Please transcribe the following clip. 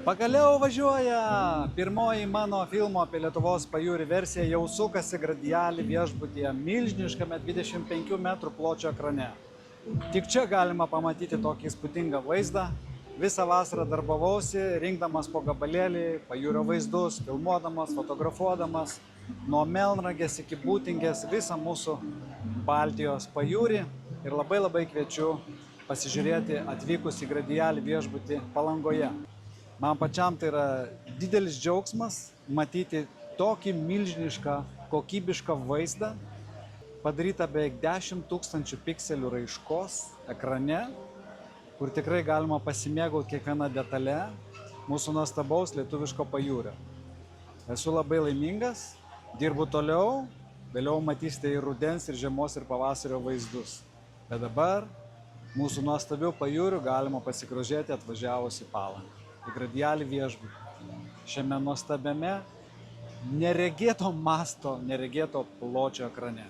Pagaliau važiuoja! Pirmoji mano filmo apie Lietuvos pajūrį versija jau sukasi Gradiali viešbutyje milžiniškame 25 metrų pločio ekrane. Tik čia galima pamatyti tokį įspūdingą vaizdą. Visą vasarą darbavausi, rinkdamas po gabalėlį pajūrio vaizdus, filmuodamas, fotografuodamas nuo Melnragės iki Būtingės visą mūsų Baltijos pajūrį ir labai kviečiu pasižiūrėti atvykus į Gradiali viešbutį Palangoje. Man pačiam tai yra didelis džiaugsmas matyti tokį milžinišką, kokybišką vaizdą, padarytą beveik 10 000 pikselių raiškos ekrane, kur tikrai galima pasimėgauti kiekvieną detalę mūsų nuostabaus lietuviško pajūrio. Esu labai laimingas, dirbu toliau, vėliau matysite ir rudens, ir žiemos, ir pavasario vaizdus. Bet dabar mūsų nuostabių pajūrių galima pasigrožėti atvažiavus į Palangą. Į Gradiali viešbutį. Šiame nuostabiame, neregėto masto, neregėto pločio ekrane.